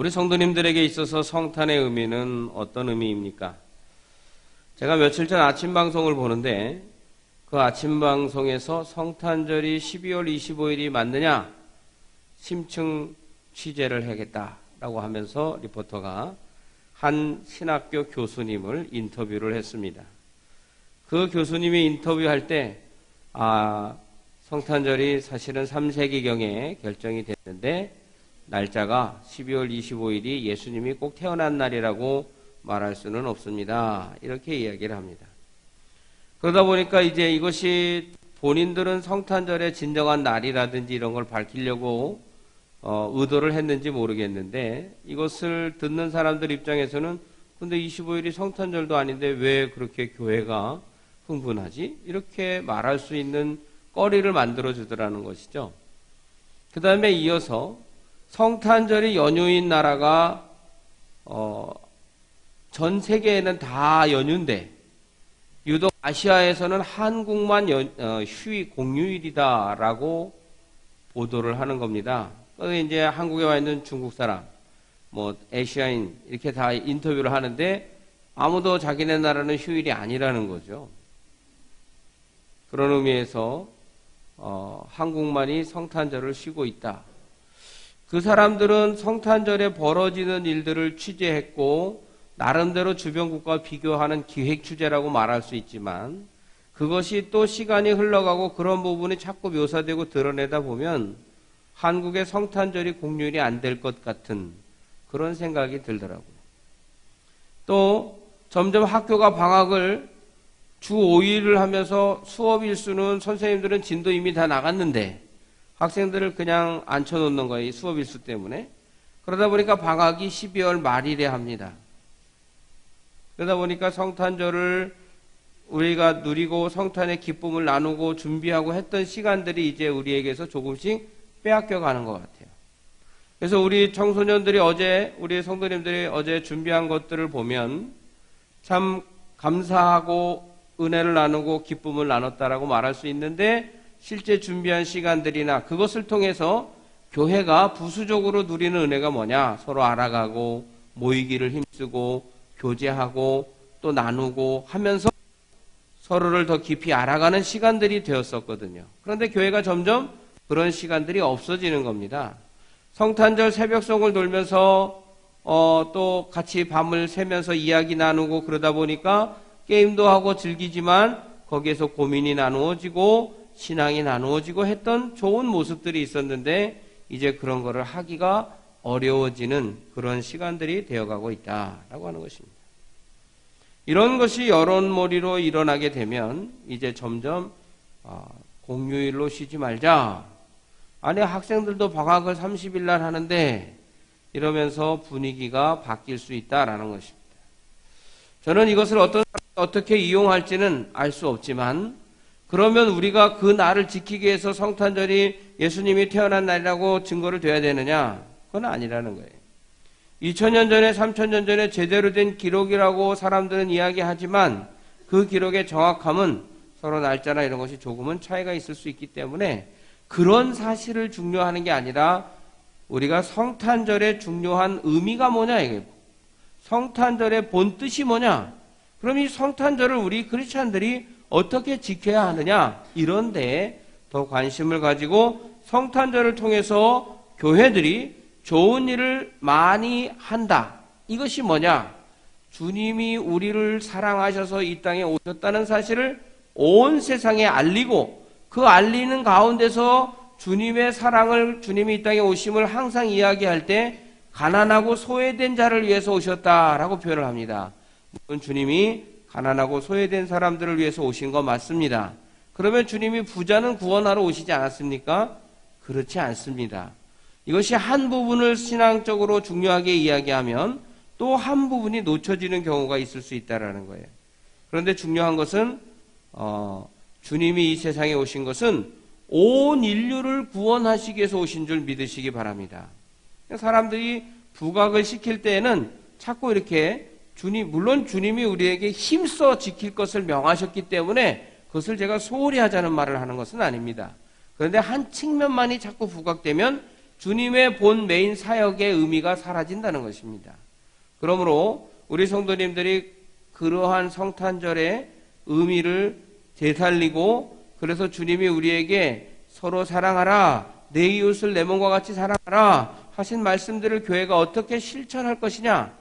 우리 성도님들에게 있어서 성탄의 의미는 어떤 의미입니까? 제가 며칠 전 아침 방송을 보는데 그 아침 방송에서 성탄절이 12월 25일이 맞느냐 심층 취재를 해야겠다라고 하면서 리포터가 한 신학교 교수님을 인터뷰를 했습니다. 그 교수님이 인터뷰할 때 성탄절이 사실은 3세기경에 결정이 됐는데 날짜가 12월 25일이 예수님이 꼭 태어난 날이라고 말할 수는 없습니다. 이렇게 이야기를 합니다. 그러다 보니까 이제 이것이 본인들은 성탄절의 진정한 날이라든지 이런 걸 밝히려고 의도를 했는지 모르겠는데 이것을 듣는 사람들 입장에서는 근데 25일이 성탄절도 아닌데 왜 그렇게 교회가 흥분하지? 이렇게 말할 수 있는 거리를 만들어 주더라는 것이죠. 그 다음에 이어서 성탄절이 연휴인 나라가 전 세계에는 다 연휴인데 유독 아시아에서는 한국만 휴일 공휴일이다라고 보도를 하는 겁니다. 그래서 이제 한국에 와 있는 중국 사람, 아시아인 이렇게 다 인터뷰를 하는데 아무도 자기네 나라는 휴일이 아니라는 거죠. 그런 의미에서 한국만이 성탄절을 쉬고 있다. 그 사람들은 성탄절에 벌어지는 일들을 취재했고 나름대로 주변 국가와 비교하는 기획 취재라고 말할 수 있지만 그것이 또 시간이 흘러가고 그런 부분이 자꾸 묘사되고 드러내다 보면 한국의 성탄절이 공휴일이 안 될 것 같은 그런 생각이 들더라고요. 또 점점 학교가 방학을 주 5일을 하면서 수업 일수는 선생님들은 진도 이미 다 나갔는데 학생들을 그냥 앉혀놓는 거예요. 이 수업 일수 때문에. 그러다 보니까 방학이 12월 말일에 합니다. 그러다 보니까 성탄절을 우리가 누리고 성탄의 기쁨을 나누고 준비하고 했던 시간들이 이제 우리에게서 조금씩 빼앗겨 가는 것 같아요. 그래서 우리 청소년들이 우리 성도님들이 어제 준비한 것들을 보면 참 감사하고 은혜를 나누고 기쁨을 나눴다라고 말할 수 있는데 실제 준비한 시간들이나 그것을 통해서 교회가 부수적으로 누리는 은혜가 뭐냐? 서로 알아가고 모이기를 힘쓰고 교제하고 또 나누고 하면서 서로를 더 깊이 알아가는 시간들이 되었었거든요. 그런데 교회가 점점 그런 시간들이 없어지는 겁니다. 성탄절 새벽송을 돌면서 또 같이 밤을 새면서 이야기 나누고 그러다 보니까 게임도 하고 즐기지만 거기에서 고민이 나누어지고 신앙이 나누어지고 했던 좋은 모습들이 있었는데 이제 그런 거를 하기가 어려워지는 그런 시간들이 되어가고 있다라고 하는 것입니다. 이런 것이 여론몰이로 일어나게 되면 이제 점점 공휴일로 쉬지 말자. 아니 학생들도 방학을 30일 날 하는데 이러면서 분위기가 바뀔 수 있다라는 것입니다. 저는 이것을 어떻게 이용할지는 알 수 없지만 그러면 우리가 그 날을 지키기 위해서 성탄절이 예수님이 태어난 날이라고 증거를 둬야 되느냐? 그건 아니라는 거예요. 2000년 전에 3000년 전에 제대로 된 기록이라고 사람들은 이야기하지만 그 기록의 정확함은 서로 날짜나 이런 것이 조금은 차이가 있을 수 있기 때문에 그런 사실을 중요하는 게 아니라 우리가 성탄절의 중요한 의미가 뭐냐 이게 성탄절의 본 뜻이 뭐냐? 그럼 이 성탄절을 우리 크리스찬들이 어떻게 지켜야 하느냐? 이런 데에 더 관심을 가지고 성탄절을 통해서 교회들이 좋은 일을 많이 한다. 이것이 뭐냐? 주님이 우리를 사랑하셔서 이 땅에 오셨다는 사실을 온 세상에 알리고 그 알리는 가운데서 주님의 사랑을 주님이 이 땅에 오심을 항상 이야기할 때 가난하고 소외된 자를 위해서 오셨다라고 표현을 합니다. 물론 주님이 가난하고 소외된 사람들을 위해서 오신 거 맞습니다. 그러면 주님이 부자는 구원하러 오시지 않았습니까? 그렇지 않습니다. 이것이 한 부분을 신앙적으로 중요하게 이야기하면 또 한 부분이 놓쳐지는 경우가 있을 수 있다는 거예요. 그런데 중요한 것은 주님이 이 세상에 오신 것은 온 인류를 구원하시기 위해서 오신 줄 믿으시기 바랍니다. 사람들이 부각을 시킬 때에는 자꾸 이렇게 물론 주님이 우리에게 힘써 지킬 것을 명하셨기 때문에 그것을 제가 소홀히 하자는 말을 하는 것은 아닙니다. 그런데 한 측면만이 자꾸 부각되면 주님의 본 메인 사역의 의미가 사라진다는 것입니다. 그러므로 우리 성도님들이 그러한 성탄절의 의미를 되살리고, 그래서 주님이 우리에게 서로 사랑하라, 내 이웃을 내 몸과 같이 사랑하라 하신 말씀들을 교회가 어떻게 실천할 것이냐,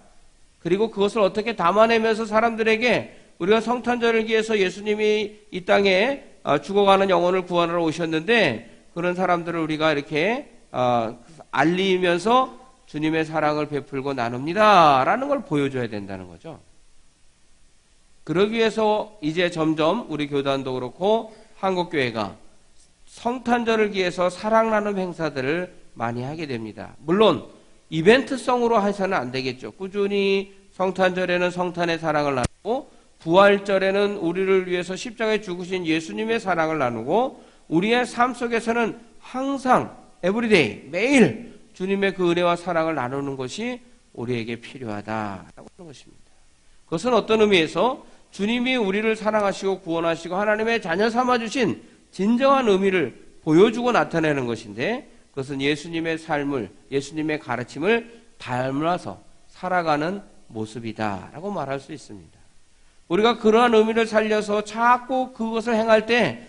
그리고 그것을 어떻게 담아내면서 사람들에게 우리가 성탄절을 위해서 예수님이 이 땅에 죽어가는 영혼을 구원하러 오셨는데, 그런 사람들을 우리가 이렇게 알리면서 주님의 사랑을 베풀고 나눕니다 라는 걸 보여줘야 된다는 거죠. 그러기 위해서 이제 점점 우리 교단도 그렇고 한국교회가 성탄절을 위해서 사랑 나눔 행사들을 많이 하게 됩니다. 물론 이벤트성으로 해서는 안 되겠죠. 꾸준히 성탄절에는 성탄의 사랑을 나누고, 부활절에는 우리를 위해서 십자가에 죽으신 예수님의 사랑을 나누고, 우리의 삶 속에서는 항상 에브리데이, 매일 주님의 그 은혜와 사랑을 나누는 것이 우리에게 필요하다라고 하는 것입니다. 그것은 어떤 의미에서 주님이 우리를 사랑하시고 구원하시고 하나님의 자녀 삼아주신 진정한 의미를 보여주고 나타내는 것인데, 그것은 예수님의 삶을, 예수님의 가르침을 닮아서 살아가는 모습이다라고 말할 수 있습니다. 우리가 그러한 의미를 살려서 자꾸 그것을 행할 때,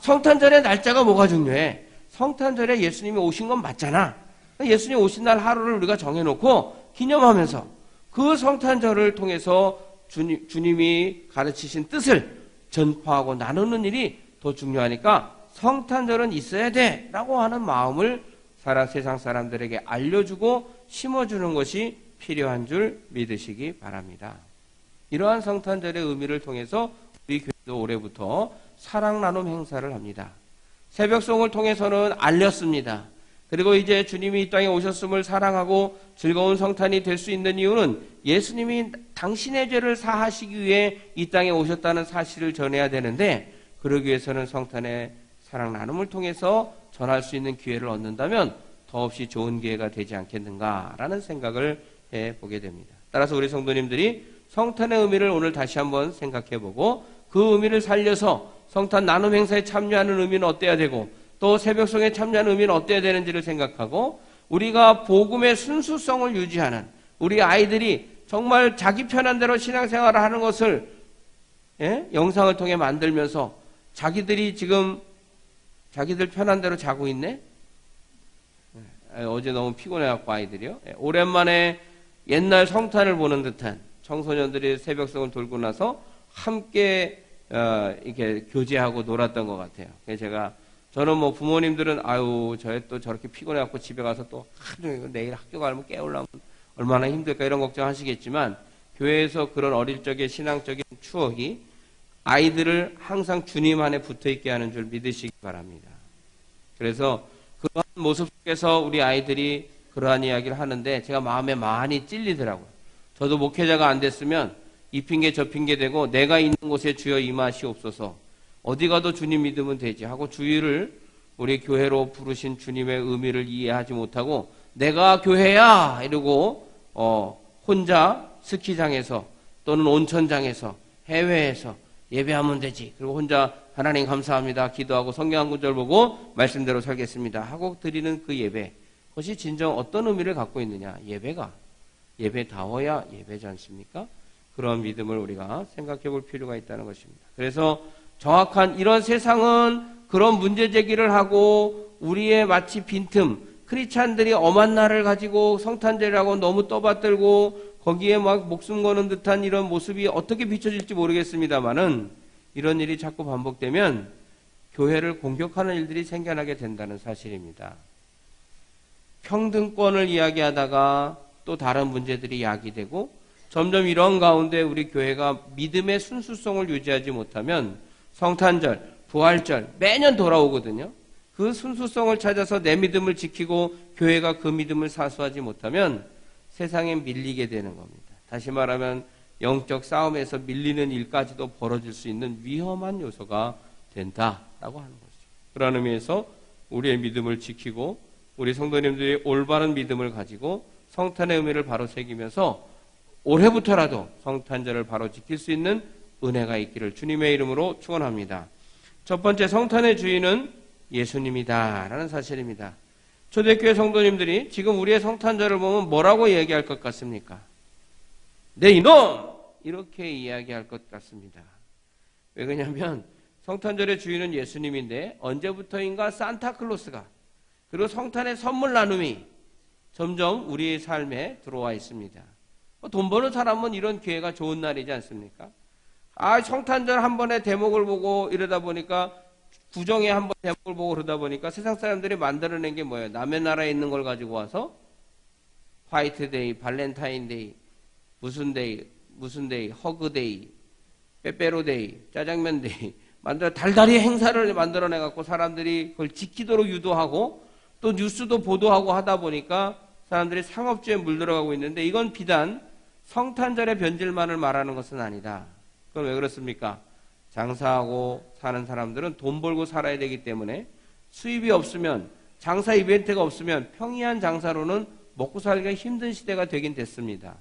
성탄절의 날짜가 뭐가 중요해? 성탄절에 예수님이 오신 건 맞잖아. 예수님 오신 날 하루를 우리가 정해놓고 기념하면서 그 성탄절을 통해서 주님이 가르치신 뜻을 전파하고 나누는 일이 더 중요하니까 성탄절은 있어야 돼 라고 하는 마음을 세상 사람들에게 알려주고 심어주는 것이 필요한 줄 믿으시기 바랍니다. 이러한 성탄절의 의미를 통해서 우리 교회도 올해부터 사랑 나눔 행사를 합니다. 새벽송을 통해서는 알렸습니다. 그리고 이제 주님이 이 땅에 오셨음을 사랑하고 즐거운 성탄이 될 수 있는 이유는 예수님이 당신의 죄를 사하시기 위해 이 땅에 오셨다는 사실을 전해야 되는데, 그러기 위해서는 성탄의 사랑 나눔을 통해서 전할 수 있는 기회를 얻는다면 더없이 좋은 기회가 되지 않겠는가라는 생각을 해보게 됩니다. 따라서 우리 성도님들이 성탄의 의미를 오늘 다시 한번 생각해보고, 그 의미를 살려서 성탄 나눔 행사에 참여하는 의미는 어때야 되고, 또 새벽송에 참여하는 의미는 어때야 되는지를 생각하고, 우리가 복음의 순수성을 유지하는 우리 아이들이 정말 자기 편한 대로 신앙생활을 하는 것을 영상을 통해 만들면서, 자기들이 지금 자기들 편한 대로 자고 있네? 어제 너무 피곤해갖고 아이들이요. 오랜만에 옛날 성탄을 보는 듯한 청소년들이 새벽송을 돌고 나서 함께 이렇게 교제하고 놀았던 것 같아요. 그래서 저는 뭐 부모님들은 저애 또 저렇게 피곤해갖고 집에 가서 또 하루 내일 학교 가면 깨우려면 얼마나 힘들까 이런 걱정하시겠지만, 교회에서 그런 어릴 적의 신앙적인 추억이 아이들을 항상 주님 안에 붙어있게 하는 줄 믿으시기 바랍니다. 그래서 그러한 모습 속에서 우리 아이들이 그러한 이야기를 하는데 제가 마음에 많이 찔리더라고요. 저도 목회자가 안 됐으면 이 핑계 저 핑계 대고 내가 있는 곳에 주여 임하시옵소서, 어디 가도 주님 믿으면 되지 하고 주의를 우리 교회로 부르신 주님의 의미를 이해하지 못하고 내가 교회야 이러고 혼자 스키장에서 또는 온천장에서 해외에서 예배하면 되지, 그리고 혼자 하나님 감사합니다 기도하고 성경 한 구절 보고 말씀대로 살겠습니다 하고 드리는 그 예배, 그것이 진정 어떤 의미를 갖고 있느냐? 예배가 예배다워야 예배지 않습니까? 그런 믿음을 우리가 생각해 볼 필요가 있다는 것입니다. 그래서 정확한 이런 세상은 그런 문제 제기를 하고 우리의 마치 빈틈, 크리스찬들이 엄한 날을 가지고 성탄절이라고 너무 떠받들고 거기에 막 목숨 거는 듯한 이런 모습이 어떻게 비춰질지 모르겠습니다만은, 이런 일이 자꾸 반복되면 교회를 공격하는 일들이 생겨나게 된다는 사실입니다. 평등권을 이야기하다가 또 다른 문제들이 야기되고, 점점 이런 가운데 우리 교회가 믿음의 순수성을 유지하지 못하면 성탄절, 부활절 매년 돌아오거든요. 그 순수성을 찾아서 내 믿음을 지키고 교회가 그 믿음을 사수하지 못하면 세상에 밀리게 되는 겁니다. 다시 말하면 영적 싸움에서 밀리는 일까지도 벌어질 수 있는 위험한 요소가 된다라고 하는 거죠. 그런 의미에서 우리의 믿음을 지키고 우리 성도님들이 올바른 믿음을 가지고 성탄의 의미를 바로 새기면서 올해부터라도 성탄절을 바로 지킬 수 있는 은혜가 있기를 주님의 이름으로 축원합니다. 첫 번째, 성탄의 주인은 예수님이다 라는 사실입니다. 초대교회 성도님들이 지금 우리의 성탄절을 보면 뭐라고 얘기할 것 같습니까? 네 이놈! 이렇게 이야기할 것 같습니다. 왜 그러냐면 성탄절의 주인은 예수님인데 언제부터인가 산타클로스가 그리고 성탄의 선물 나눔이 점점 우리의 삶에 들어와 있습니다. 돈 버는 사람은 이런 기회가 좋은 날이지 않습니까? 성탄절 한 번에 대목을 보고 이러다 보니까 구정에 한 번 대목을 보고 그러다 보니까 세상 사람들이 만들어낸 게 뭐예요? 남의 나라에 있는 걸 가지고 와서 화이트데이, 발렌타인데이, 무슨 데이, 허그데이, 빼빼로데이, 짜장면데이 달달이 행사를 만들어내갖고 사람들이 그걸 지키도록 유도하고 또 뉴스도 보도하고 하다 보니까 사람들이 상업주의에 물들어가고 있는데 이건 비단 성탄절의 변질만을 말하는 것은 아니다. 그건 왜 그렇습니까? 장사하고 사는 사람들은 돈 벌고 살아야 되기 때문에 수입이 없으면 장사 이벤트가 없으면 평이한 장사로는 먹고 살기가 힘든 시대가 되긴 됐습니다.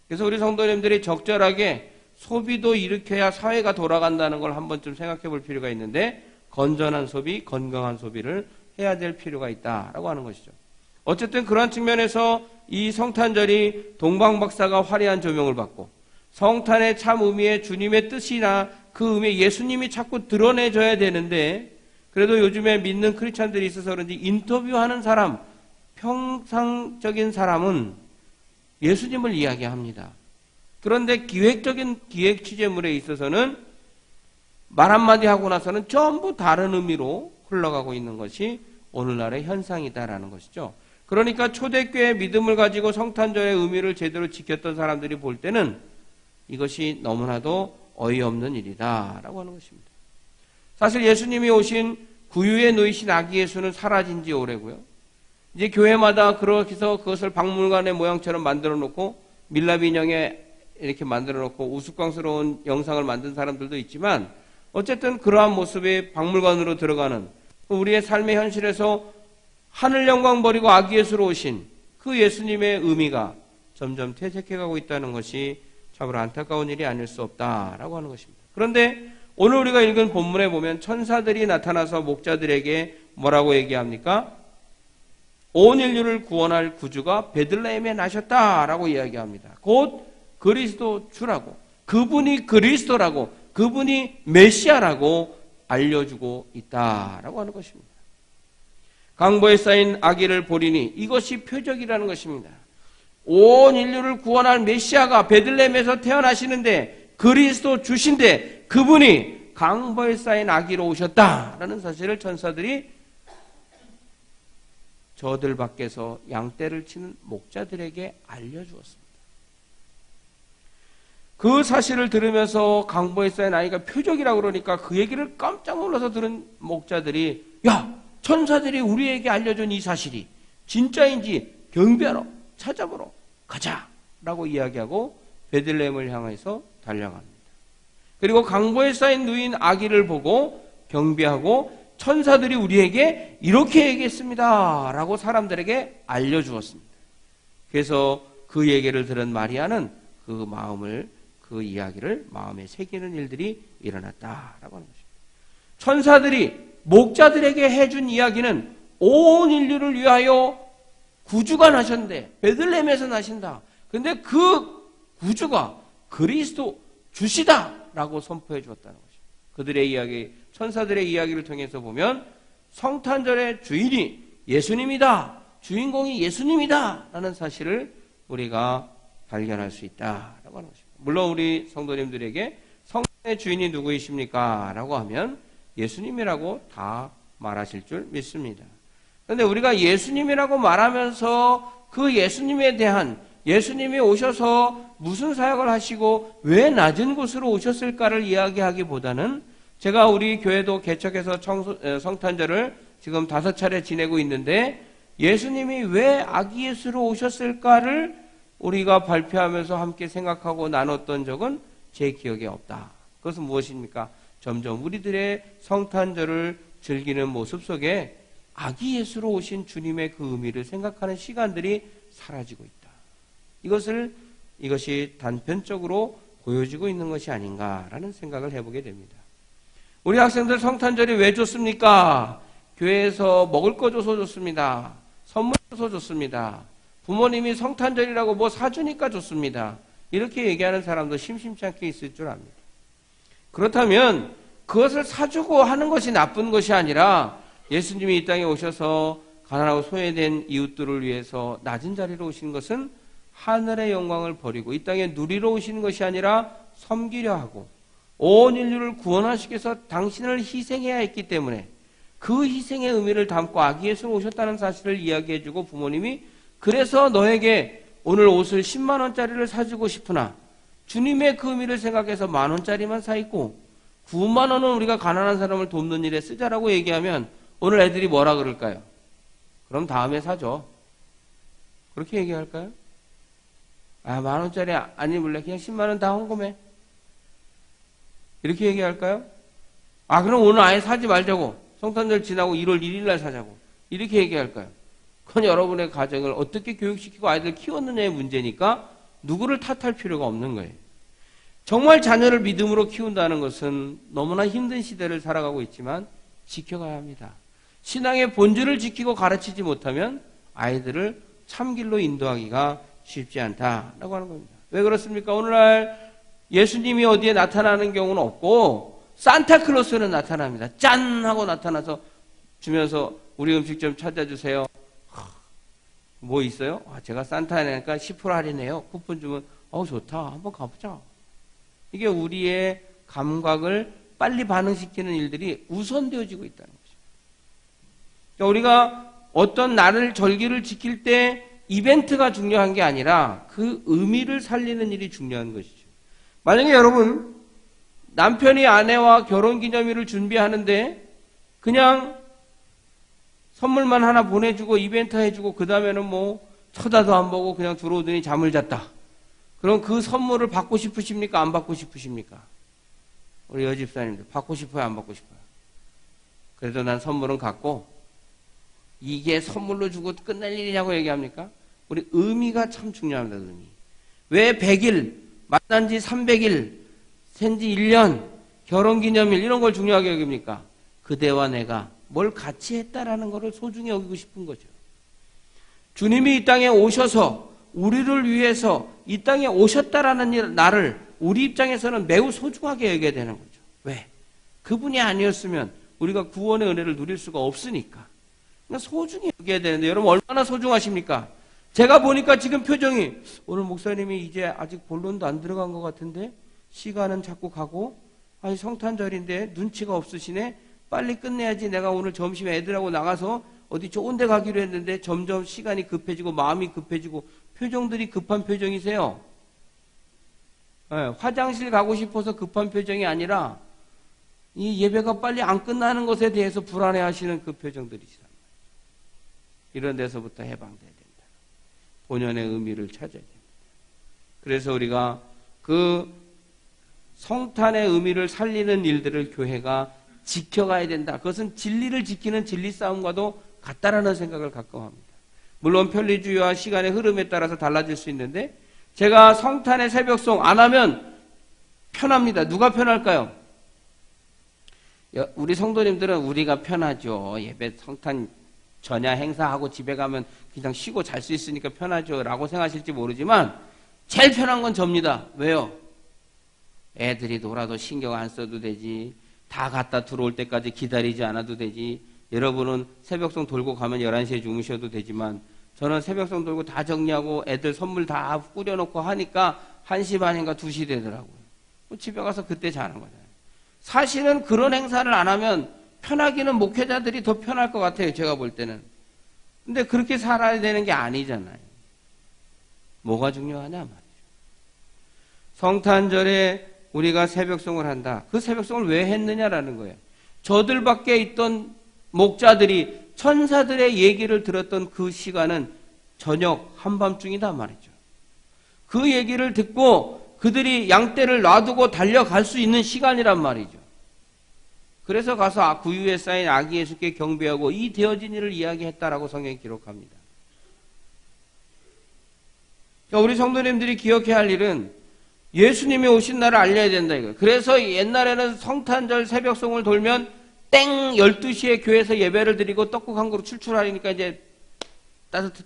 그래서 우리 성도님들이 적절하게 소비도 일으켜야 사회가 돌아간다는 걸 한 번쯤 생각해 볼 필요가 있는데 건전한 소비, 건강한 소비를 해야 될 필요가 있다라고 하는 것이죠. 어쨌든 그런 측면에서 이 성탄절이 동방박사가 화려한 조명을 받고 성탄의 참 의미에 주님의 뜻이나 그 의미에 예수님이 자꾸 드러내줘야 되는데 그래도 요즘에 믿는 크리스찬들이 있어서 그런지 인터뷰하는 사람, 평상적인 사람은 예수님을 이야기합니다. 그런데 기획적인 기획 취재물에 있어서는 말 한마디 하고 나서는 전부 다른 의미로 흘러가고 있는 것이 오늘날의 현상이다라는 것이죠. 그러니까 초대교회의 믿음을 가지고 성탄절의 의미를 제대로 지켰던 사람들이 볼 때는 이것이 너무나도 어이없는 일이다라고 하는 것입니다. 사실 예수님이 오신 구유에 놓이신 아기 예수는 사라진 지 오래고요. 이제 교회마다 그렇게 해서 그것을 박물관의 모양처럼 만들어 놓고 밀랍 인형에 이렇게 만들어 놓고 우스꽝스러운 영상을 만든 사람들도 있지만 어쨌든 그러한 모습의 박물관으로 들어가는 우리의 삶의 현실에서 하늘 영광 버리고 아기 예수로 오신 그 예수님의 의미가 점점 퇴색해가고 있다는 것이 참으로 안타까운 일이 아닐 수 없다라고 하는 것입니다. 그런데 오늘 우리가 읽은 본문에 보면 천사들이 나타나서 목자들에게 뭐라고 얘기합니까? 온 인류를 구원할 구주가 베들레헴에 나셨다라고 이야기합니다. 곧 그리스도 주라고, 그분이 그리스도라고, 그분이 메시아라고 알려주고 있다라고 하는 것입니다. 강보에 쌓인 아기를 보리니 이것이 표적이라는 것입니다. 온 인류를 구원할 메시아가 베들레헴에서 태어나시는데 그리스도 주신데 그분이 강보에 쌓인 아기로 오셨다라는 사실을 천사들이 저들 밖에서 양떼를 치는 목자들에게 알려주었습니다. 그 사실을 들으면서 강보에 쌓인 아이가 표적이라고 그러니까 그 얘기를 깜짝 놀라서 들은 목자들이 야! 천사들이 우리에게 알려준 이 사실이 진짜인지 경배하러 찾아보러 가자! 라고 이야기하고 베들레헴을 향해서 달려갑니다. 그리고 강보에 쌓인 누인 아기를 보고 경배하고 천사들이 우리에게 이렇게 얘기했습니다. 라고 사람들에게 알려주었습니다. 그래서 그 얘기를 들은 마리아는 그 이야기를 마음에 새기는 일들이 일어났다라고 하는 것입니다. 천사들이 목자들에게 해준 이야기는 온 인류를 위하여 구주가 나셨는데 베들레헴에서 나신다. 그런데 그 구주가 그리스도 주시다라고 선포해 주었다는 것입니다. 그들의 이야기, 천사들의 이야기를 통해서 보면 성탄절의 주인이 예수님이다. 주인공이 예수님이다. 라는 사실을 우리가 발견할 수 있다라고 하는 것입니다. 물론 우리 성도님들에게 성탄의 주인이 누구이십니까? 라고 하면 예수님이라고 다 말하실 줄 믿습니다. 그런데 우리가 예수님이라고 말하면서 그 예수님에 대한 예수님이 오셔서 무슨 사역을 하시고 왜 낮은 곳으로 오셨을까를 이야기하기보다는 제가 우리 교회도 개척해서 성탄절을 지금 5차례 지내고 있는데 예수님이 왜 아기 예수로 오셨을까를 우리가 발표하면서 함께 생각하고 나눴던 적은 제 기억에 없다. 그것은 무엇입니까? 점점 우리들의 성탄절을 즐기는 모습 속에 아기 예수로 오신 주님의 그 의미를 생각하는 시간들이 사라지고 있다. 이것이 단편적으로 보여지고 있는 것이 아닌가라는 생각을 해보게 됩니다. 우리 학생들 성탄절이 왜 좋습니까? 교회에서 먹을 거 줘서 좋습니다. 선물 줘서 좋습니다. 부모님이 성탄절이라고 뭐 사주니까 좋습니다. 이렇게 얘기하는 사람도 심심치 않게 있을 줄 압니다. 그렇다면 그것을 사주고 하는 것이 나쁜 것이 아니라 예수님이 이 땅에 오셔서 가난하고 소외된 이웃들을 위해서 낮은 자리로 오신 것은 하늘의 영광을 버리고 이 땅에 누리러 오신 것이 아니라 섬기려 하고 온 인류를 구원하시기 위해서 당신을 희생해야 했기 때문에 그 희생의 의미를 담고 아기 예수로 오셨다는 사실을 이야기해주고 부모님이 그래서 너에게 오늘 옷을 10만 원짜리를 사주고 싶으나 주님의 그 의미를 생각해서 1만 원짜리만 사 입고 9만 원은 우리가 가난한 사람을 돕는 일에 쓰자라고 얘기하면 오늘 애들이 뭐라 그럴까요? 그럼 다음에 사죠. 그렇게 얘기할까요? 아, 1만 원짜리 안 입을래. 그냥 10만 원 다 헌금해. 이렇게 얘기할까요? 아, 그럼 오늘 아예 사지 말자고. 성탄절 지나고 1월 1일 날 사자고. 이렇게 얘기할까요? 그건 여러분의 가정을 어떻게 교육시키고 아이들 키웠느냐의 문제니까 누구를 탓할 필요가 없는 거예요. 정말 자녀를 믿음으로 키운다는 것은 너무나 힘든 시대를 살아가고 있지만 지켜가야 합니다. 신앙의 본질을 지키고 가르치지 못하면 아이들을 참길로 인도하기가 쉽지 않다라고 하는 겁니다. 왜 그렇습니까? 오늘날 예수님이 어디에 나타나는 경우는 없고 산타클로스는 나타납니다. 짠! 하고 나타나서 주면서 우리 음식 좀 찾아주세요. 뭐 있어요? 아, 제가 산타니까 10% 할인해요. 쿠폰 주면 좋다. 한번 가보자. 이게 우리의 감각을 빨리 반응시키는 일들이 우선되어지고 있다는 거죠. 그러니까 우리가 어떤 날을 절기를 지킬 때 이벤트가 중요한 게 아니라 그 의미를 살리는 일이 중요한 것이죠. 만약에 여러분 남편이 아내와 결혼기념일을 준비하는데 그냥 선물만 하나 보내주고 이벤트 해주고 그 다음에는 뭐 쳐다도 안 보고 그냥 들어오더니 잠을 잤다. 그럼 그 선물을 받고 싶으십니까? 안 받고 싶으십니까? 우리 여집사님들 받고 싶어요? 안 받고 싶어요? 그래도 난 선물은 갖고 이게 선물로 주고 끝날 일이냐고 얘기합니까? 우리 의미가 참 중요합니다. 의미. 왜 100일, 만난 지 300일, 생지 1년, 결혼기념일 이런 걸 중요하게 여깁니까? 그대와 내가 뭘 같이 했다라는 것을 소중히 여기고 싶은 거죠. 주님이 이 땅에 오셔서 우리를 위해서 이 땅에 오셨다라는 날을 우리 입장에서는 매우 소중하게 여겨야 되는 거죠. 왜? 그분이 아니었으면 우리가 구원의 은혜를 누릴 수가 없으니까. 그러니까 소중히 여겨야 되는데 여러분 얼마나 소중하십니까? 제가 보니까 지금 표정이 오늘 목사님이 이제 아직 본론도 안 들어간 것 같은데 시간은 자꾸 가고 아니 성탄절인데 눈치가 없으시네. 빨리 끝내야지. 내가 오늘 점심에 애들하고 나가서 어디 좋은 데 가기로 했는데 점점 시간이 급해지고 마음이 급해지고 표정들이 급한 표정이세요. 네, 화장실 가고 싶어서 급한 표정이 아니라 이 예배가 빨리 안 끝나는 것에 대해서 불안해하시는 그 표정들이시다. 이런 데서부터 해방돼야 된다. 본연의 의미를 찾아야 됩니다. 그래서 우리가 그 성탄의 의미를 살리는 일들을 교회가 지켜가야 된다. 그것은 진리를 지키는 진리 싸움과도 같다라는 생각을 가끔 합니다. 물론 편리주의와 시간의 흐름에 따라서 달라질 수 있는데 제가 성탄의 새벽송 안 하면 편합니다. 누가 편할까요? 우리 성도님들은 우리가 편하죠. 예배 성탄 전야 행사하고 집에 가면 그냥 쉬고 잘 수 있으니까 편하죠 라고 생각하실지 모르지만 제일 편한 건 접니다. 왜요? 애들이 놀아도 신경 안 써도 되지. 다 갔다 들어올 때까지 기다리지 않아도 되지. 여러분은 새벽송 돌고 가면 11시에 주무셔도 되지만 저는 새벽송 돌고 다 정리하고 애들 선물 다 꾸려놓고 하니까 1시 반인가 2시 되더라고요. 집에 가서 그때 자는 거잖아요. 사실은 그런 행사를 안 하면 편하기는 목회자들이 더 편할 것 같아요. 제가 볼 때는. 근데 그렇게 살아야 되는 게 아니잖아요. 뭐가 중요하냐 말이죠. 성탄절에 우리가 새벽송을 한다. 그 새벽송을 왜 했느냐라는 거예요. 저들밖에 있던 목자들이 천사들의 얘기를 들었던 그 시간은 저녁 한밤중이다 말이죠. 그 얘기를 듣고 그들이 양떼를 놔두고 달려갈 수 있는 시간이란 말이죠. 그래서 가서 구유에 쌓인 아기 예수께 경배하고 이 되어진 일을 이야기했다라고 성경이 기록합니다. 그러니까 우리 성도님들이 기억해야 할 일은 예수님이 오신 날을 알려야 된다 이거예요. 그래서 옛날에는 성탄절 새벽송을 돌면 땡 12시에 교회에서 예배를 드리고 떡국 한 그릇 출출하니까 이제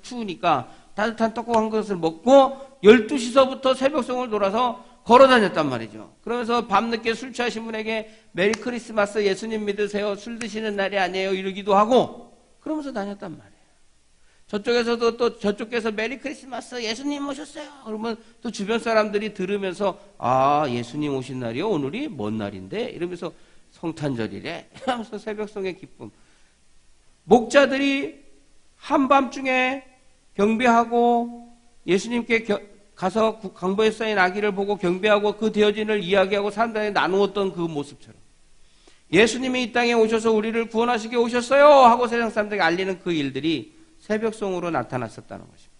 추우니까 따뜻한 떡국한 것을 먹고 12시서부터 새벽송을 돌아서 걸어 다녔단 말이죠. 그러면서 밤늦게 술 취하신 분에게 메리 크리스마스, 예수님 믿으세요, 술 드시는 날이 아니에요, 이러기도 하고 그러면서 다녔단 말이에요. 저쪽에서도 또 저쪽에서 메리 크리스마스, 예수님 오셨어요. 그러면 또 주변 사람들이 들으면서 아, 예수님 오신 날이요? 오늘이 뭔 날인데? 이러면서 성탄절이래. 이러면서 새벽송의 기쁨. 목자들이 한밤중에 경배하고 예수님께 가서 강보에 쌓인 아기를 보고 경배하고 그 되어진을 이야기하고 사람들에게 나누었던 그 모습처럼 예수님이 이 땅에 오셔서 우리를 구원하시게 오셨어요 하고 세상 사람들에게 알리는 그 일들이 새벽송으로 나타났었다는 것입니다.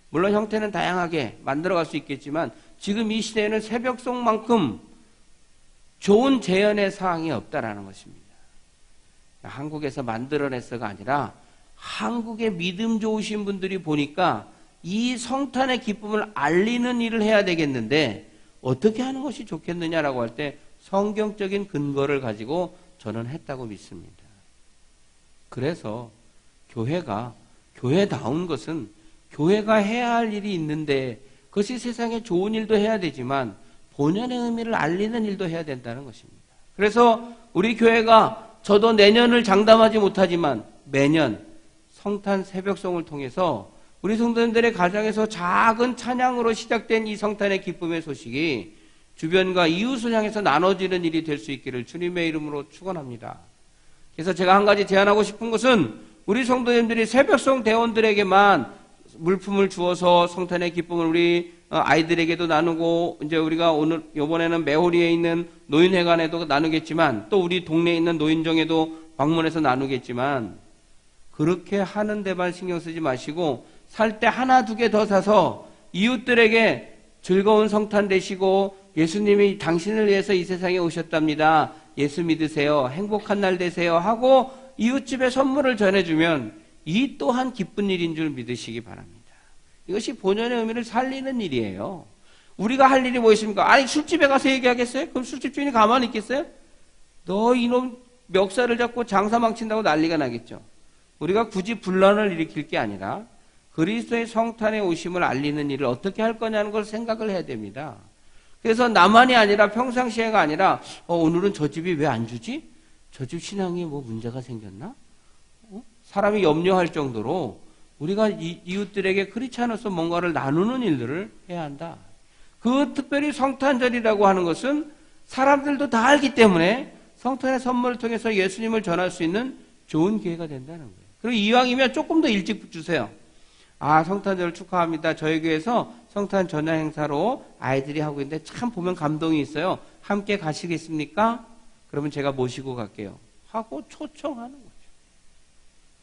물론 형태는 다양하게 만들어갈 수 있겠지만 지금 이 시대에는 새벽송만큼 좋은 재현의 사항이 없다라는 것입니다. 한국에서 만들어냈어가 아니라 한국의 믿음 좋으신 분들이 보니까 이 성탄의 기쁨을 알리는 일을 해야 되겠는데 어떻게 하는 것이 좋겠느냐라고 할 때 성경적인 근거를 가지고 저는 했다고 믿습니다. 그래서 교회다운 것은 교회가 해야 할 일이 있는데 그것이 세상에 좋은 일도 해야 되지만 본연의 의미를 알리는 일도 해야 된다는 것입니다. 그래서 우리 교회가 저도 내년을 장담하지 못하지만 매년 성탄 새벽송을 통해서 우리 성도님들의 가정에서 작은 찬양으로 시작된 이 성탄의 기쁨의 소식이 주변과 이웃을 향해서 나눠지는 일이 될 수 있기를 주님의 이름으로 축원합니다. 그래서 제가 한 가지 제안하고 싶은 것은 우리 성도님들이 새벽송 대원들에게만 물품을 주어서 성탄의 기쁨을 우리 아이들에게도 나누고 이제 우리가 오늘 이번에는 매호리에 있는 노인회관에도 나누겠지만 또 우리 동네에 있는 노인정에도 방문해서 나누겠지만 그렇게 하는 데만 신경 쓰지 마시고 살 때 하나 두 개 더 사서 이웃들에게 즐거운 성탄 되시고 예수님이 당신을 위해서 이 세상에 오셨답니다. 예수 믿으세요. 행복한 날 되세요. 하고 이웃집에 선물을 전해주면 이 또한 기쁜 일인 줄 믿으시기 바랍니다. 이것이 본연의 의미를 살리는 일이에요. 우리가 할 일이 무엇입니까? 아니 술집에 가서 얘기하겠어요? 그럼 술집 주인이 가만히 있겠어요? 너 이놈 멱살을 잡고 장사 망친다고 난리가 나겠죠. 우리가 굳이 분란을 일으킬 게 아니라 그리스도의 성탄의 오심을 알리는 일을 어떻게 할 거냐는 걸 생각을 해야 됩니다. 그래서 나만이 아니라 평상시에가 아니라 오늘은 저 집이 왜 안 주지? 저 집 신앙이 뭐 문제가 생겼나? 사람이 염려할 정도로 우리가 이웃들에게 크리스찬으로서 뭔가를 나누는 일들을 해야 한다. 그 특별히 성탄절이라고 하는 것은 사람들도 다 알기 때문에 성탄의 선물을 통해서 예수님을 전할 수 있는 좋은 기회가 된다는 거예요. 그리고 이왕이면 조금 더 일찍 주세요. 아, 성탄절을 축하합니다. 저희 교회에서 성탄 전야 행사로 아이들이 하고 있는데 참 보면 감동이 있어요. 함께 가시겠습니까? 그러면 제가 모시고 갈게요. 하고 초청하는 거죠.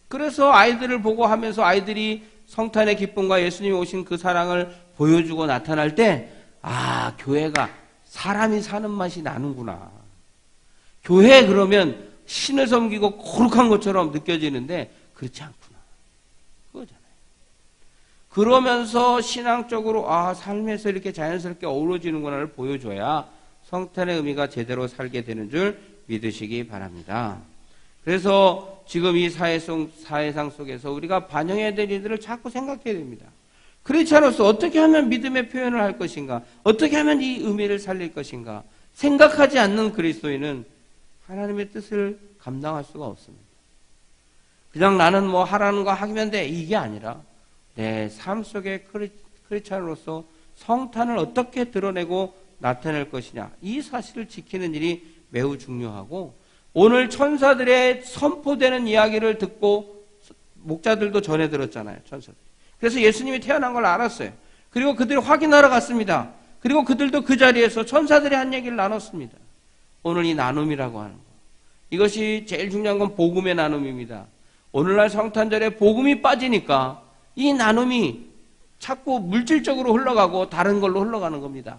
그래서 아이들을 보고 하면서 아이들이 성탄의 기쁨과 예수님이 오신 그 사랑을 보여주고 나타날 때, 아, 교회가 사람이 사는 맛이 나는구나. 교회 그러면 신을 섬기고 거룩한 것처럼 느껴지는데 그렇지 않구나. 그거잖아요. 그러면서 신앙적으로 삶에서 이렇게 자연스럽게 어우러지는구나를 보여줘야 성탄의 의미가 제대로 살게 되는 줄 믿으시기 바랍니다. 그래서 지금 이 사회상 속에서 우리가 반영해야 될 일들을 자꾸 생각해야 됩니다. 크리스찬으로서 어떻게 하면 믿음의 표현을 할 것인가? 어떻게 하면 이 의미를 살릴 것인가? 생각하지 않는 그리스도인은 하나님의 뜻을 감당할 수가 없습니다. 그냥 나는 뭐 하라는 거 하면 돼. 이게 아니라 내 삶 속에 크리스찬으로서 성탄을 어떻게 드러내고 나타낼 것이냐. 이 사실을 지키는 일이 매우 중요하고 오늘 천사들의 선포되는 이야기를 듣고 목자들도 전해 들었잖아요. 천사들. 그래서 예수님이 태어난 걸 알았어요. 그리고 그들이 확인하러 갔습니다. 그리고 그들도 그 자리에서 천사들이 한 얘기를 나눴습니다. 오늘 이 나눔이라고 하는 거. 이것이 제일 중요한 건 복음의 나눔입니다. 오늘날 성탄절에 복음이 빠지니까 이 나눔이 자꾸 물질적으로 흘러가고 다른 걸로 흘러가는 겁니다.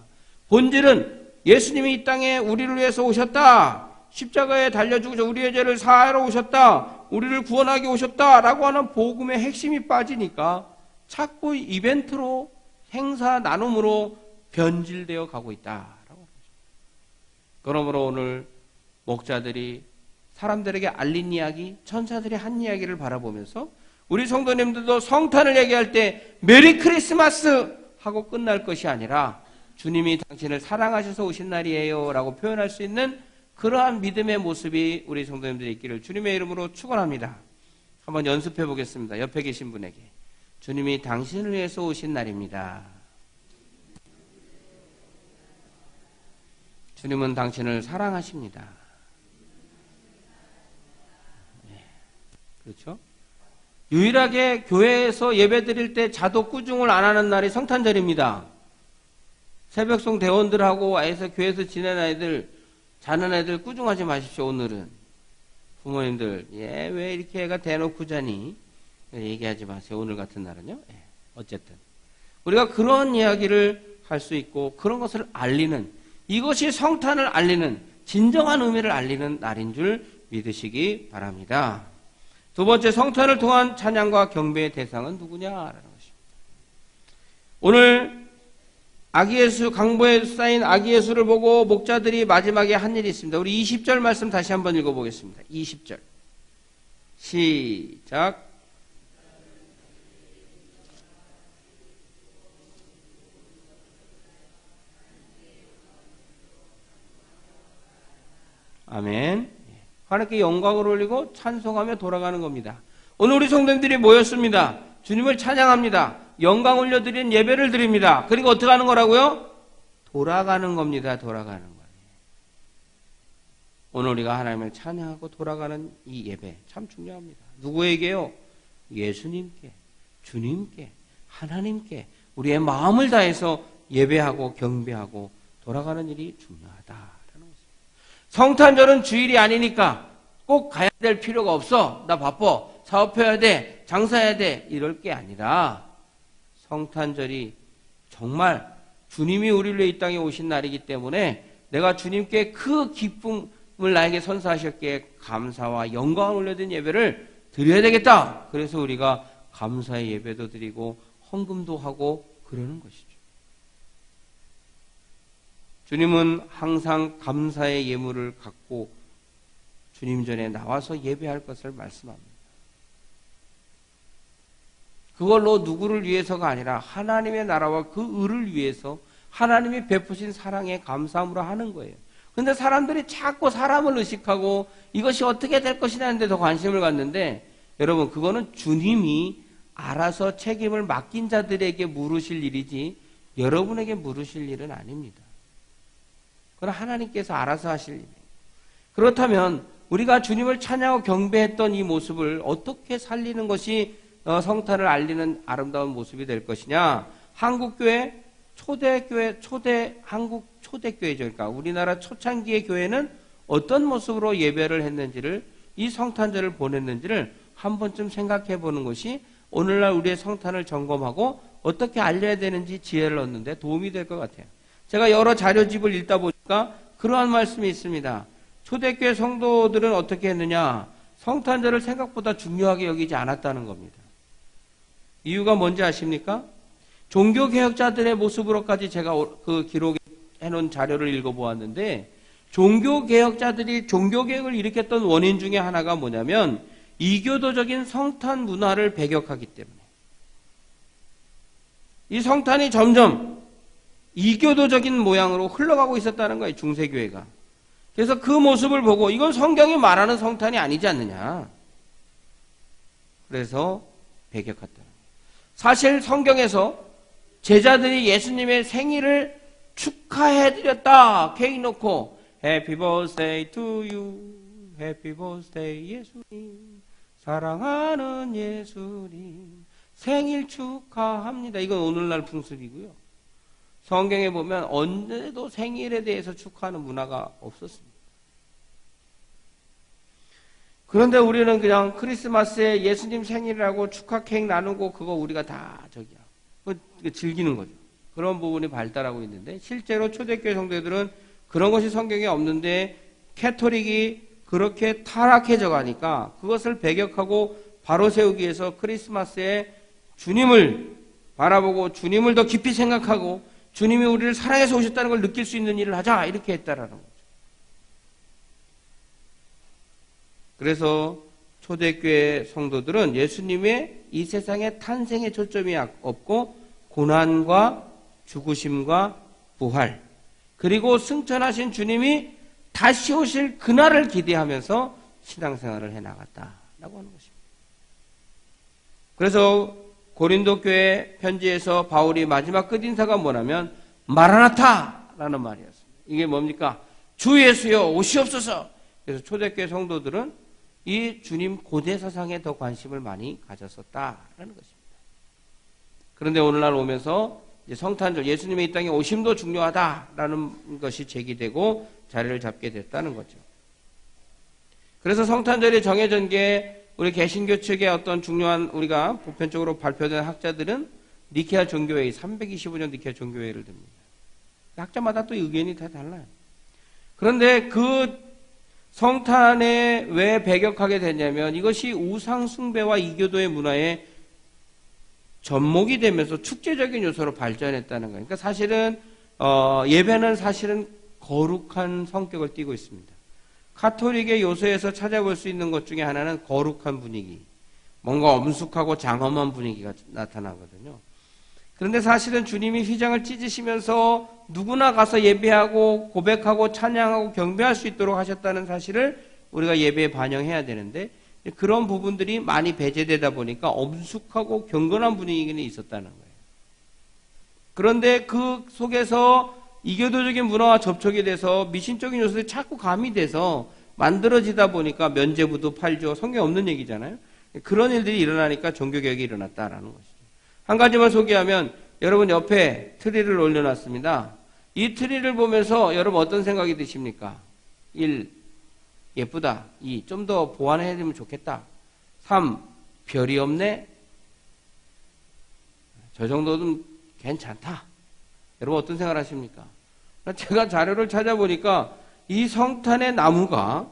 본질은 예수님이 이 땅에 우리를 위해서 오셨다. 십자가에 달려주고서 우리의 죄를 사하러 오셨다. 우리를 구원하게 오셨다라고 하는 복음의 핵심이 빠지니까 자꾸 이벤트로 행사 나눔으로 변질되어 가고 있다라고. 그러므로 오늘 목자들이 사람들에게 알린 이야기, 천사들이 한 이야기를 바라보면서 우리 성도님들도 성탄을 얘기할 때 메리 크리스마스 하고 끝날 것이 아니라 주님이 당신을 사랑하셔서 오신 날이에요 라고 표현할 수 있는 그러한 믿음의 모습이 우리 성도님들이 있기를 주님의 이름으로 축원합니다. 한번 연습해 보겠습니다. 옆에 계신 분에게 주님이 당신을 위해서 오신 날입니다. 주님은 당신을 사랑하십니다. 네. 그렇죠? 유일하게 교회에서 예배 드릴 때 자도 꾸중을 안 하는 날이 성탄절입니다. 새벽송 대원들하고 해서 교회에서 지내는 애들, 자는 애들 꾸중하지 마십시오. 오늘은 부모님들 왜 이렇게 애가 대놓고 자니 얘기하지 마세요. 오늘 같은 날은요. 어쨌든 우리가 그런 이야기를 할 수 있고 그런 것을 알리는, 이것이 성탄을 알리는 진정한 의미를 알리는 날인 줄 믿으시기 바랍니다. 두 번째, 성탄을 통한 찬양과 경배의 대상은 누구냐라는 것입니다. 오늘 아기 예수, 강보에 쌓인 아기 예수를 보고 목자들이 마지막에 한 일이 있습니다. 우리 20절 말씀 다시 한번 읽어보겠습니다. 20절 시작. 아멘. 하나님께 영광을 올리고 찬송하며 돌아가는 겁니다. 오늘 우리 성도님들이 모였습니다. 주님을 찬양합니다. 영광 올려드리는 예배를 드립니다. 그리고 어떻게 하는 거라고요? 돌아가는 겁니다. 돌아가는 거예요. 오늘 우리가 하나님을 찬양하고 돌아가는 이 예배 참 중요합니다. 누구에게요? 예수님께, 주님께, 하나님께 우리의 마음을 다해서 예배하고 경배하고 돌아가는 일이 중요하다라는 것입니다. 성탄절은 주일이 아니니까 꼭 가야 될 필요가 없어. 나 바빠. 사업해야 돼. 장사해야 돼. 이럴 게 아니라 성탄절이 정말 주님이 우리를 위해 이 땅에 오신 날이기 때문에 내가 주님께 그 기쁨을 나에게 선사하셨기에 감사와 영광을 올려드린 예배를 드려야 되겠다. 그래서 우리가 감사의 예배도 드리고 헌금도 하고 그러는 것이죠. 주님은 항상 감사의 예물을 갖고 주님 전에 나와서 예배할 것을 말씀합니다. 그걸로 누구를 위해서가 아니라 하나님의 나라와 그 의를 위해서 하나님이 베푸신 사랑에 감사함으로 하는 거예요. 그런데 사람들이 자꾸 사람을 의식하고 이것이 어떻게 될 것이냐는 데 더 관심을 갖는데 여러분 그거는 주님이 알아서 책임을 맡긴 자들에게 물으실 일이지 여러분에게 물으실 일은 아닙니다. 그건 하나님께서 알아서 하실 일이에요. 그렇다면 우리가 주님을 찬양하고 경배했던 이 모습을 어떻게 살리는 것이 성탄을 알리는 아름다운 모습이 될 것이냐? 한국교회, 초대교회, 한국 초대교회죠. 그러니까 우리나라 초창기의 교회는 어떤 모습으로 예배를 했는지를, 이 성탄절을 보냈는지를 한 번쯤 생각해 보는 것이 오늘날 우리의 성탄을 점검하고 어떻게 알려야 되는지 지혜를 얻는 데 도움이 될 것 같아요. 제가 여러 자료집을 읽다 보니까 그러한 말씀이 있습니다. 초대교회 성도들은 어떻게 했느냐? 성탄절을 생각보다 중요하게 여기지 않았다는 겁니다. 이유가 뭔지 아십니까? 종교개혁자들의 모습으로까지 제가 그 기록해 놓은 자료를 읽어보았는데 종교개혁자들이 종교개혁을 일으켰던 원인 중에 하나가 뭐냐면 이교도적인 성탄 문화를 배격하기 때문에 이 성탄이 점점 이교도적인 모양으로 흘러가고 있었다는 거예요. 중세교회가. 그래서 그 모습을 보고 이건 성경이 말하는 성탄이 아니지 않느냐. 그래서 배격했다. 사실 성경에서 제자들이 예수님의 생일을 축하해드렸다. 케이크 놓고 Happy birthday to you. Happy birthday 예수님. 사랑하는 예수님. 생일 축하합니다. 이건 오늘날 풍습이고요. 성경에 보면 언제도 생일에 대해서 축하하는 문화가 없었습니다. 그런데 우리는 그냥 크리스마스에 예수님 생일이라고 축하 케이크 나누고 그거 우리가 다 즐기는 거죠. 그런 부분이 발달하고 있는데 실제로 초대교회 성도들은 그런 것이 성경에 없는데 캐토릭이 그렇게 타락해져 가니까 그것을 배격하고 바로 세우기 위해서 크리스마스에 주님을 바라보고 주님을 더 깊이 생각하고 주님이 우리를 사랑해서 오셨다는 걸 느낄 수 있는 일을 하자 이렇게 했다라는 거죠. 그래서 초대교회 성도들은 예수님의 이 세상의 탄생에 초점이 없고 고난과 죽으심과 부활, 그리고 승천하신 주님이 다시 오실 그날을 기대하면서 신앙생활을 해나갔다라고 하는 것입니다. 그래서 고린도 교회 편지에서 바울이 마지막 끝인사가 뭐냐면 마라나타라는 말이었습니다. 이게 뭡니까? 주 예수여 오시옵소서. 그래서 초대교회 성도들은 이 주님 고대 사상에 더 관심을 많이 가졌었다라는 것입니다. 그런데 오늘날 오면서 이제 성탄절, 예수님의 이 땅에 오심도 중요하다라는 것이 제기되고 자리를 잡게 됐다는 거죠. 그래서 성탄절이 정해진 게 우리 개신교 측의 어떤 중요한 우리가 보편적으로 발표된 학자들은 니케아 종교회의, 325년 니케아 종교회의를 듭니다. 학자마다 또 의견이 다 달라요. 그런데 그 성탄에 왜 배격하게 됐냐면 이것이 우상숭배와 이교도의 문화에 접목이 되면서 축제적인 요소로 발전했다는 거예요. 그러니까 사실은 예배는 사실은 거룩한 성격을 띠고 있습니다. 카톨릭의 요소에서 찾아볼 수 있는 것 중에 하나는 거룩한 분위기, 뭔가 엄숙하고 장엄한 분위기가 나타나거든요. 그런데 사실은 주님이 휘장을 찢으시면서 누구나 가서 예배하고 고백하고 찬양하고 경배할 수 있도록 하셨다는 사실을 우리가 예배에 반영해야 되는데 그런 부분들이 많이 배제되다 보니까 엄숙하고 경건한 분위기는 있었다는 거예요. 그런데 그 속에서 이교도적인 문화와 접촉이 돼서 미신적인 요소들이 자꾸 가미돼서 만들어지다 보니까 면죄부도 팔죠. 성경에 없는 얘기잖아요. 그런 일들이 일어나니까 종교개혁이 일어났다라는 것이죠. 한 가지만 소개하면 여러분 옆에 트리를 올려놨습니다. 이 트리를 보면서 여러분 어떤 생각이 드십니까? 1. 예쁘다. 2. 좀 더 보완해주면 좋겠다. 3. 별이 없네. 저 정도는 괜찮다. 여러분 어떤 생각을 하십니까? 제가 자료를 찾아보니까 이 성탄의 나무가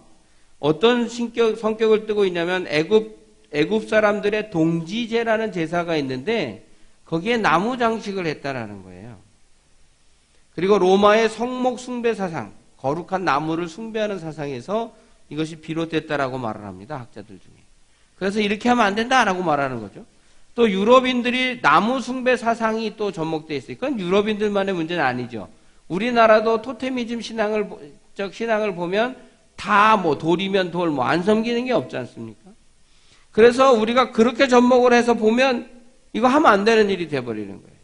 어떤 성격을 띠고 있냐면 애굽 사람들의 동지제라는 제사가 있는데 거기에 나무 장식을 했다라는 거예요. 그리고 로마의 성목 숭배 사상, 거룩한 나무를 숭배하는 사상에서 이것이 비롯됐다라고 말을 합니다. 학자들 중에. 그래서 이렇게 하면 안 된다라고 말하는 거죠. 또 유럽인들이 나무 숭배 사상이 또 접목되어 있어요. 그건 유럽인들만의 문제는 아니죠. 우리나라도 토테미즘 신앙을 보면 다 뭐 돌이면 돌, 뭐 안 섬기는 게 없지 않습니까? 그래서 우리가 그렇게 접목을 해서 보면 이거 하면 안 되는 일이 돼버리는 거예요.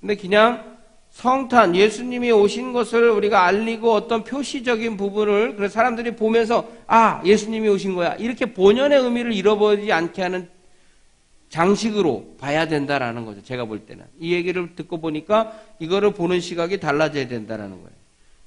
근데 그냥 성탄, 예수님이 오신 것을 우리가 알리고 어떤 표시적인 부분을 그래서 사람들이 보면서 아, 예수님이 오신 거야. 이렇게 본연의 의미를 잃어버리지 않게 하는 장식으로 봐야 된다라는 거죠. 제가 볼 때는. 이 얘기를 듣고 보니까 이거를 보는 시각이 달라져야 된다라는 거예요.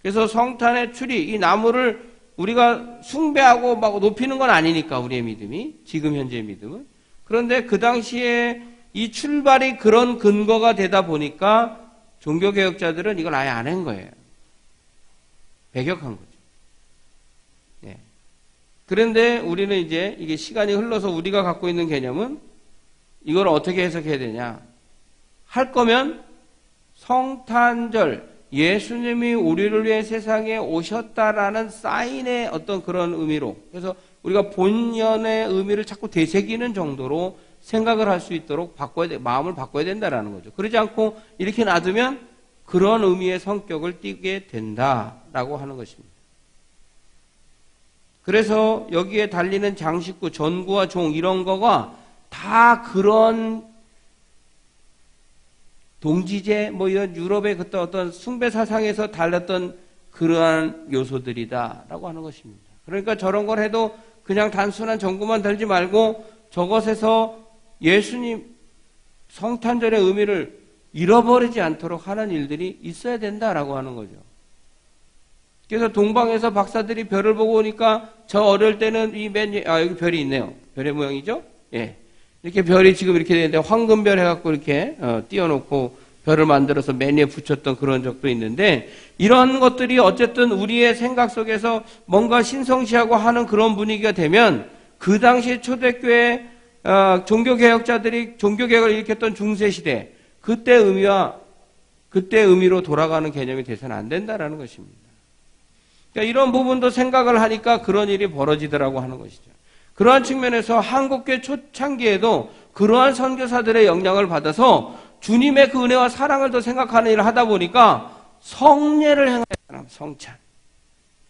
그래서 성탄의 추리, 이 나무를 우리가 숭배하고 막 높이는 건 아니니까 우리의 믿음이, 지금 현재의 믿음은. 그런데 그 당시에 이 출발이 그런 근거가 되다 보니까 종교개혁자들은 이걸 아예 안 한 거예요. 배격한 거죠. 예. 그런데 우리는 이제 이게 시간이 흘러서 우리가 갖고 있는 개념은 이걸 어떻게 해석해야 되냐. 할 거면 성탄절, 예수님이 우리를 위해 세상에 오셨다라는 사인의 어떤 그런 의미로, 그래서 우리가 본연의 의미를 자꾸 되새기는 정도로 생각을 할 수 있도록 마음을 바꿔야 된다라는 거죠. 그러지 않고 이렇게 놔두면 그런 의미의 성격을 띠게 된다라고 하는 것입니다. 그래서 여기에 달리는 장식구, 전구와 종 이런 거가 다 그런 동지제 뭐 이런 유럽의 그때 어떤 숭배 사상에서 달렸던 그러한 요소들이다라고 하는 것입니다. 그러니까 저런 걸 해도 그냥 단순한 전구만 달지 말고 저것에서 예수님 성탄절의 의미를 잃어버리지 않도록 하는 일들이 있어야 된다라고 하는 거죠. 그래서 동방에서 박사들이 별을 보고 오니까 저 어릴 때는 여기 별이 있네요. 별의 모양이죠? 예. 이렇게 별이 지금 이렇게 되는데 황금별 해갖고 이렇게 띄워놓고 별을 만들어서 맨 위에 붙였던 그런 적도 있는데 이런 것들이 어쨌든 우리의 생각 속에서 뭔가 신성시하고 하는 그런 분위기가 되면 그 당시 초대교회 종교개혁자들이 종교개혁을 일으켰던 중세시대 그때 의미와 그때 의미로 돌아가는 개념이 돼서는 안 된다라는 것입니다. 그러니까 이런 부분도 생각을 하니까 그런 일이 벌어지더라고 하는 것이죠. 그러한 측면에서 한국교회 초창기에도 그러한 선교사들의 영향을 받아서 주님의 그 은혜와 사랑을 더 생각하는 일을 하다 보니까 성례를 행하는 사람, 성찬.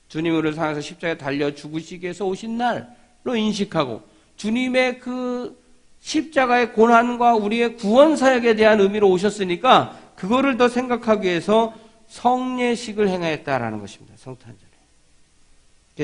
주님을 향해서 십자가에 달려 죽으시기 위해서 오신 날로 인식하고 주님의 그 십자가의 고난과 우리의 구원 사역에 대한 의미로 오셨으니까 그거를 더 생각하기 위해서 성례식을 행하였다라는 것입니다. 성탄절에.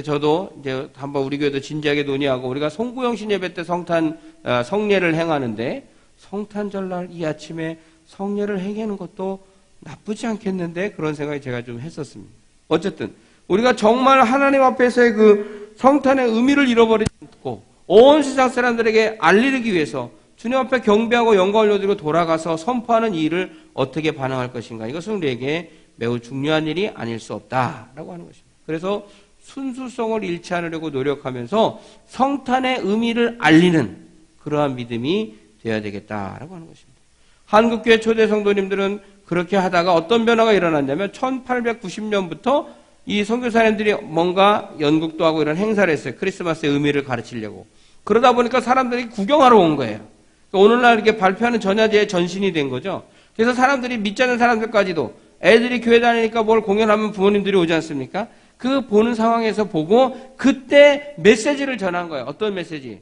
저도 이제 한번 우리 교회도 진지하게 논의하고 우리가 송구영신 예배 때 성례를 행하는데 성탄절날 이 아침에 성례를 행하는 것도 나쁘지 않겠는데 그런 생각이 제가 좀 했었습니다. 어쨌든 우리가 정말 하나님 앞에서의 그 성탄의 의미를 잃어버리지 않고 온 세상 사람들에게 알리기 위해서 주님 앞에 경배하고 영광을 올려드리고 돌아가서 선포하는 이 일을 어떻게 반응할 것인가. 이것은 우리에게 매우 중요한 일이 아닐 수 없다라고 하는 것입니다. 그래서 순수성을 잃지 않으려고 노력하면서 성탄의 의미를 알리는 그러한 믿음이 되어야 되겠다라고 하는 것입니다. 한국교회 초대 성도님들은 그렇게 하다가 어떤 변화가 일어났냐면 1890년부터 이 선교사님들이 뭔가 연극도 하고 이런 행사를 했어요. 크리스마스의 의미를 가르치려고. 그러다 보니까 사람들이 구경하러 온 거예요. 그러니까 오늘날 이렇게 발표하는 전야제의 전신이 된 거죠. 그래서 사람들이 믿지 않는 사람들까지도 애들이 교회 다니니까 뭘 공연하면 부모님들이 오지 않습니까? 그 보는 상황에서 보고 그때 메시지를 전한 거예요. 어떤 메시지?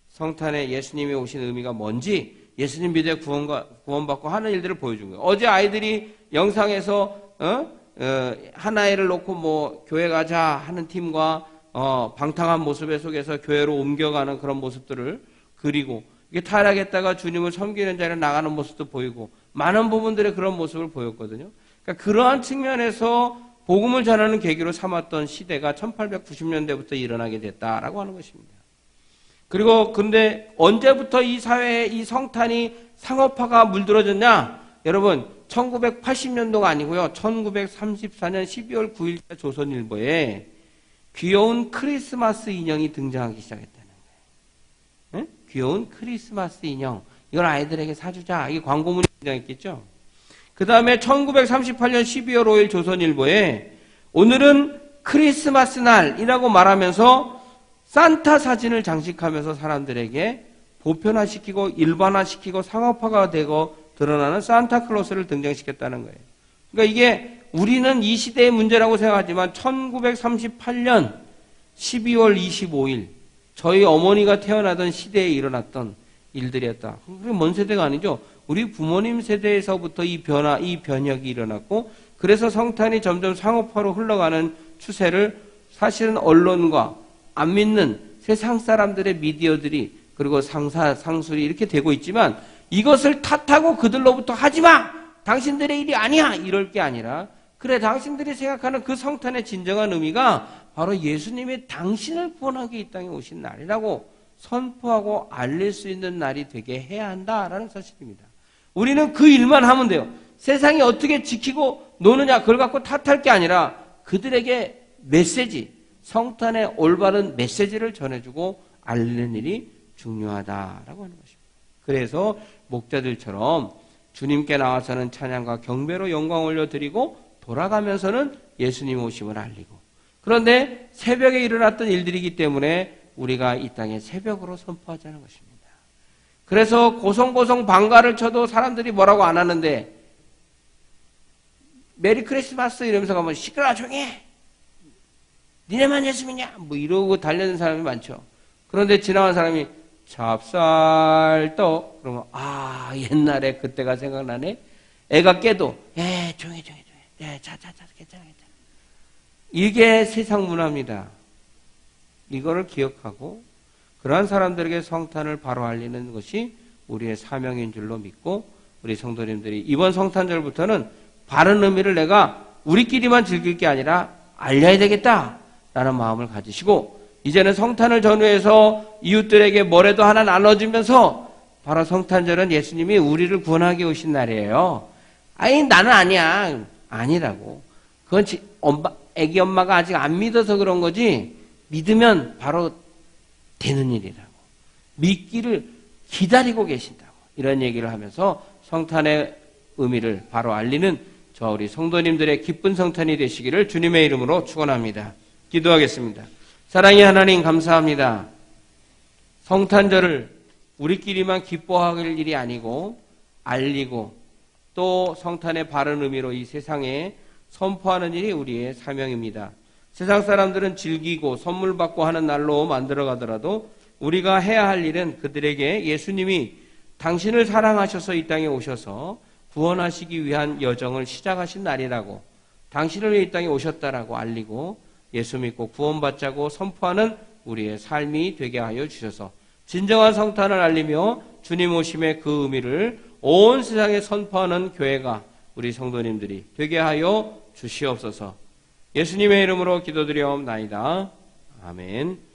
성탄에 예수님이 오신 의미가 뭔지 예수님 믿어 구원받고 하는 일들을 보여준 거예요. 어제 아이들이 영상에서 한 아이를 놓고 뭐 교회 가자 하는 팀과 방탕한 모습 속에서 교회로 옮겨가는 그런 모습들을 그리고 이게 타락했다가 주님을 섬기는 자리에 나가는 모습도 보이고 많은 부분들의 그런 모습을 보였거든요. 그러니까 그러한 측면에서 복음을 전하는 계기로 삼았던 시대가 1890년대부터 일어나게 됐다라고 하는 것입니다. 그리고 근데 언제부터 이 사회에 이 성탄이 상업화가 물들어졌냐? 여러분 1980년도가 아니고요. 1934년 12월 9일자 조선일보에 귀여운 크리스마스 인형이 등장하기 시작했다는 거예요. 네? 귀여운 크리스마스 인형. 이걸 아이들에게 사주자. 이게 광고문이 등장했겠죠. 그 다음에 1938년 12월 5일 조선일보에 오늘은 크리스마스 날이라고 말하면서 산타 사진을 장식하면서 사람들에게 보편화시키고 일반화시키고 상업화가 되고 드러나는 산타클로스를 등장시켰다는 거예요. 그러니까 이게 우리는 이 시대의 문제라고 생각하지만 1938년 12월 25일 저희 어머니가 태어나던 시대에 일어났던 일들이었다. 그게 먼 세대가 아니죠. 우리 부모님 세대에서부터 이 변화, 이 변혁이 일어났고 그래서 성탄이 점점 상업화로 흘러가는 추세를 사실은 언론과 안 믿는 세상 사람들의 미디어들이 그리고 상술이 이렇게 되고 있지만 이것을 탓하고 그들로부터 하지마! 당신들의 일이 아니야! 이럴 게 아니라 그래 당신들이 생각하는 그 성탄의 진정한 의미가 바로 예수님이 당신을 구원하기 이 땅에 오신 날이라고 선포하고 알릴 수 있는 날이 되게 해야 한다라는 사실입니다. 우리는 그 일만 하면 돼요. 세상이 어떻게 지키고 노느냐 그걸 갖고 탓할 게 아니라 그들에게 메시지, 성탄의 올바른 메시지를 전해주고 알리는 일이 중요하다라고 하는 것입니다. 그래서 목자들처럼 주님께 나와서는 찬양과 경배로 영광 올려드리고 돌아가면서는 예수님 오심을 알리고 그런데 새벽에 일어났던 일들이기 때문에 우리가 이 땅에 새벽으로 선포하자는 것입니다. 그래서 고성고성 방가를 쳐도 사람들이 뭐라고 안 하는데 메리 크리스마스 이러면서 가면 시끄러워 조용히 해. 니네만 예수 믿냐? 뭐 이러고 달려는 사람이 많죠. 그런데 지나간 사람이 찹쌀떡 그러면 아 옛날에 그때가 생각나네. 애가 깨도 조용히 자 괜찮아. 이게 세상 문화입니다. 이거를 기억하고 그러한 사람들에게 성탄을 바로 알리는 것이 우리의 사명인 줄로 믿고 우리 성도님들이 이번 성탄절부터는 바른 의미를 내가 우리끼리만 즐길 게 아니라 알려야 되겠다라는 마음을 가지시고 이제는 성탄을 전후해서 이웃들에게 뭐라도 하나 나눠주면서 바로 성탄절은 예수님이 우리를 구원하게 오신 날이에요. 아니 나는 아니야. 아니라고. 그건 애기 엄마가 아직 안 믿어서 그런 거지 믿으면 바로 되는 일이라고. 믿기를 기다리고 계신다고. 이런 얘기를 하면서 성탄의 의미를 바로 알리는 저 우리 성도님들의 기쁜 성탄이 되시기를 주님의 이름으로 축원합니다. 기도하겠습니다. 사랑의 하나님 감사합니다. 성탄절을 우리끼리만 기뻐할 일이 아니고 알리고 또 성탄의 바른 의미로 이 세상에 선포하는 일이 우리의 사명입니다. 세상 사람들은 즐기고 선물 받고 하는 날로 만들어 가더라도 우리가 해야 할 일은 그들에게 예수님이 당신을 사랑하셔서 이 땅에 오셔서 구원하시기 위한 여정을 시작하신 날이라고, 당신을 위해 이 땅에 오셨다라고 알리고 예수 믿고 구원받자고 선포하는 우리의 삶이 되게 하여 주셔서 진정한 성탄을 알리며 주님 오심의 그 의미를 온 세상에 선포하는 교회가 우리 성도님들이 되게 하여 주시옵소서. 예수님의 이름으로 기도드리옵나이다. 아멘.